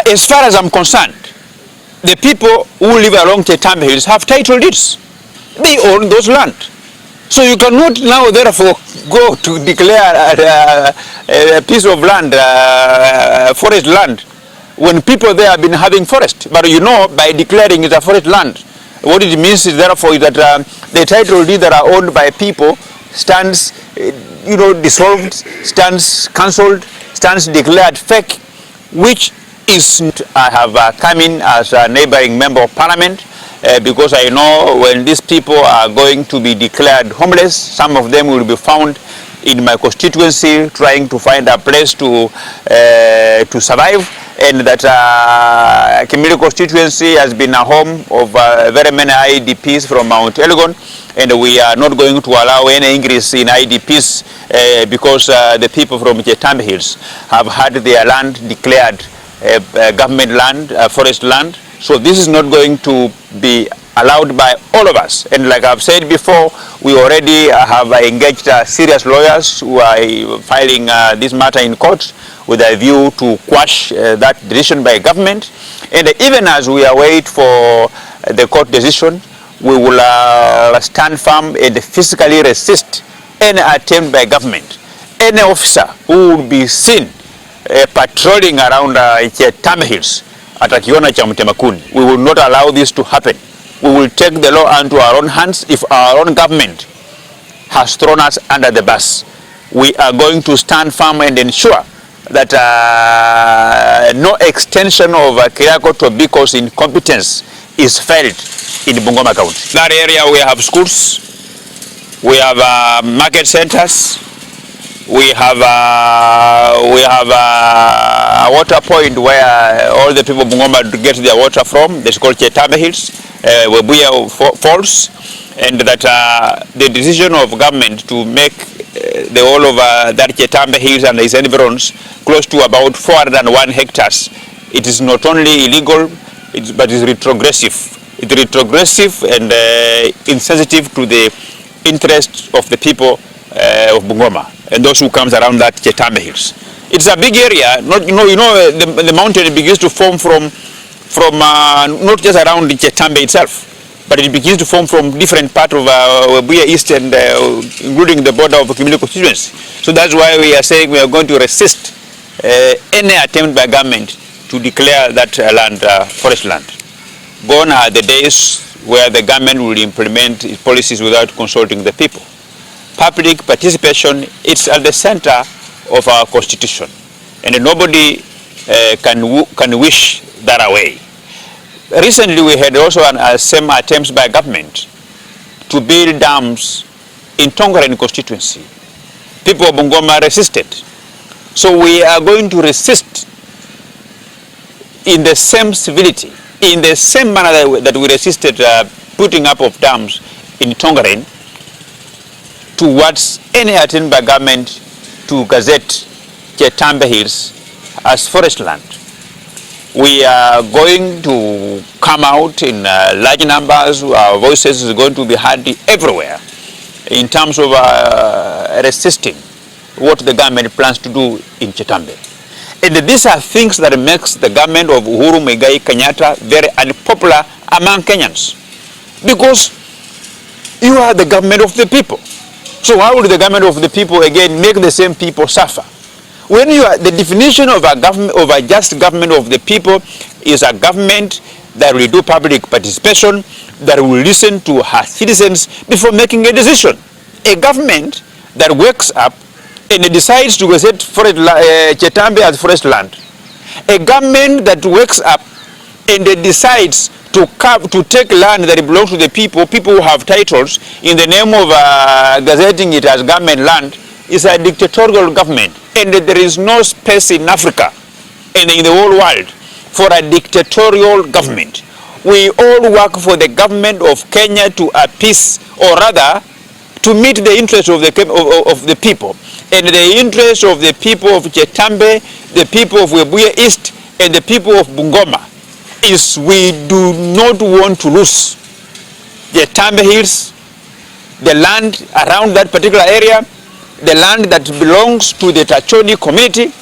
as far as I'm concerned, the people who live along Chetambe hills have title deeds. They own those land. So you cannot now therefore go to declare a piece of land, forest land, when people there have been having forest. But you know, by declaring it a forest land, what it means is therefore that the title deeds that are owned by people stands, dissolved, stands cancelled, stands declared fake, which is, I have come in as a neighboring member of parliament, because I know when these people are going to be declared homeless, some of them will be found in my constituency trying to find a place to survive, and that community constituency has been a home of very many IDPs from Mount Elgon, and we are not going to allow any increase in IDPs because the people from Chetambe Hills have had their land declared government land, forest land. So this is not going to be allowed by all of us. And like I've said before, we already have engaged serious lawyers who are filing this matter in court with a view to quash that decision by government. And even as we await for the court decision, we will stand firm and physically resist any attempt by government. Any officer who will be seen patrolling around Chetambe Hills, Mtakiona Mtema Kuni. We will not allow this to happen. We will take the law into our own hands. If our own government has thrown us under the bus, we are going to stand firm and ensure that no extension of Kirako Tobiko's incompetence is felt in Bungoma County. That area we have schools, we have market centers, we have a water point where all the people of Bungoma get their water from. It's called Chetambe Hills, Webuya Falls, and that the decision of government to make the whole of that Chetambe Hills and its environs close to about 401 hectares. It is not only illegal, but it is retrogressive. It's retrogressive and insensitive to the interests of the people of Bungoma and those who comes around that Chetambe Hills. It's a big area. The mountain begins to form from not just around the Chetambe itself, but it begins to form from different parts of Webuya East and including the border of the community constituency. So that's why we are saying we are going to resist any attempt by government to declare that land forest land. Gone are the days where the government will implement its policies without consulting the people. Public participation is at the center of our constitution, and nobody can wish that away. Recently, we had also some attempts by government to build dams in Tongaren constituency. People of Bungoma resisted. So we are going to resist in the same civility, in the same manner that we resisted putting up of dams in Tongaren, towards any attempt by government to gazette Chetambe Hills as forest land. We are going to come out in large numbers. Our voices is going to be heard everywhere in terms of resisting what the government plans to do in Chetambe. And these are things that makes the government of Uhuru Muigai Kenyatta very unpopular among Kenyans, because you are the government of the people. So how would the government of the people again make the same people suffer? When you are, the definition of a government, of a just government of the people, is a government that will do public participation, that will listen to her citizens before making a decision. A government that wakes up and decides to gazette Chetambe as forest land. A government that wakes up and decides to take land that belongs to the people who have titles, in the name of gazetting it as government land, is a dictatorial government. And there is no space in Africa and in the whole world for a dictatorial government. We all work for the government of Kenya to appease, or rather, to meet the interests of the people. And the interests of the people of Chetambe, the people of Webuya East, and the people of Bungoma is we do not want to lose the Chetambe Hills, the land around that particular area, the land that belongs to the Tachoni community,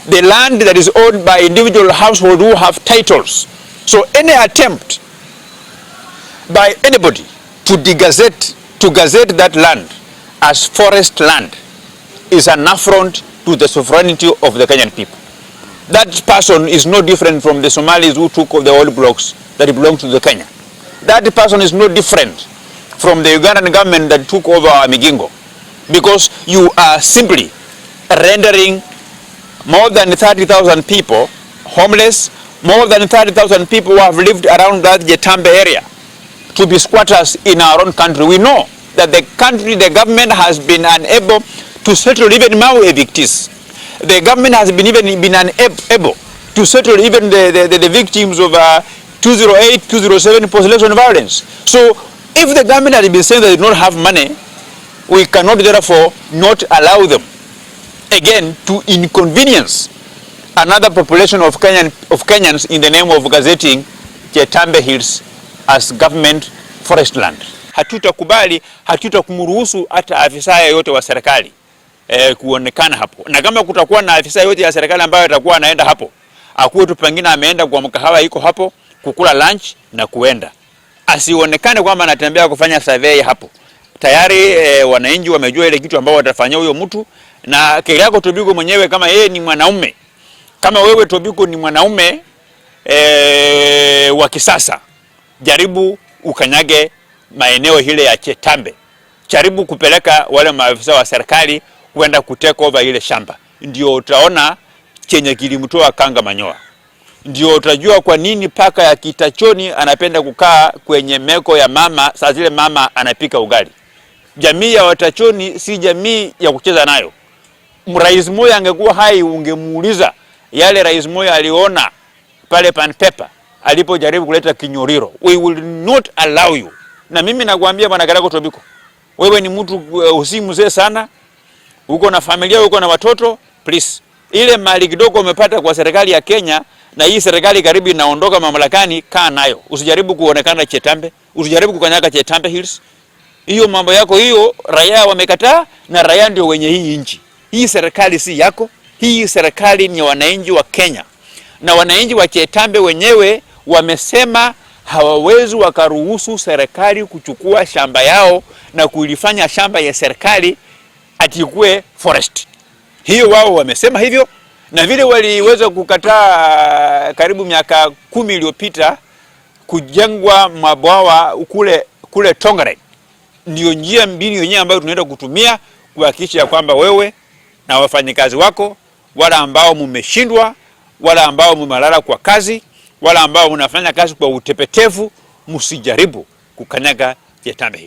the land that is owned by individual household who have titles. So any attempt by anybody to gazette that land as forest land is an affront to the sovereignty of the Kenyan people. That person is no different from the Somalis who took the oil blocks that belong to the Kenya. That person is no different from the Ugandan government that took over Migingo, because you are simply rendering more than 30,000 people homeless, more than 30,000 people who have lived around that Chetambe area to be squatters in our own country. We know that the government has been unable to settle even Mau evictees. The government has been unable to settle even the victims of 208, 207 post-election violence. So if the government had been saying that they do not have money, we cannot therefore not allow them again to inconvenience another population of Kenyans in the name of gazetting Chetambe Hills as government forest land. Hatutakubali, hatutakumruhusu hata afisa yeyote wa serikali kuonekana hapo. Na kama kutakuwa na afisa yote ya serikali ambayo atakuwa anaenda hapo, akuwe tu pengine ameenda kwa mkahawa iko hapo kukula lunch na kuenda, asionekane kwamba anatembea kufanya survey hapo. Tayari wananchi wamejua ile kitu ambao watafanya huyo mtu. Na Keriako Tobiko mwenyewe, kama yeye ni mwanaume, kama wewe Tobiko ni mwanaume wa kisasa, jaribu ukanyage maeneo hile ya Chetambe. Jaribu kupeleka wale maafisa wa serikali kwenda kutake over ile shamba. Ndio utaona chenye kilimtoa kanga manyoa. Ndio utajua kwa nini paka ya kitachoni anapenda kukaa kwenye meko ya mama saa zile mama anapika ugali. Jamii ya watachoni si jamii ya kucheza nayo. Rais Moi angekuwa hai, ungemuuliza yale Rais Moi aliona pale pan paper alipojaribu kuleta kinyoriro. We will not allow you. Na mimi nakwambia bwana Keriako Tobiko, wewe ni mtu usimzee sana, uko na familia, uko na watoto, please. Ile mali kidogo umepata kwa serikali ya Kenya, na hii serikali karibu inaondoka mamlakani, kaa nayo. Usijaribu kuonekana Chetambe, usijaribu kukanyaga Chetambe Hills. Hiyo mambo yako hiyo raia wamekataa, na raia ndio wenye hii nchi. Hii serikali si yako, hii serikali ni wananchi wa Kenya. Na wananchi wa Chetambe wenyewe wamesema hawawezi wakaruhusu serikali kuchukua shamba yao na kuilifanya shamba ya serikali atikue forest. Hiyo wao wamesema hivyo, na vile waliweza kukataa karibu miaka 10 iliyopita kujengwa mabwawa kule Tongaren. Ndio njia mbinu yenyewe ambayo tunaenda kutumia kuhakikisha kwamba wewe na wafanyikazi wako, wala ambao mmeshindwa, wala ambao mmelala kwa kazi, wala ambao mnafanya kazi kwa utepetevu, msijaribu kukanyaga Chetambe Hills.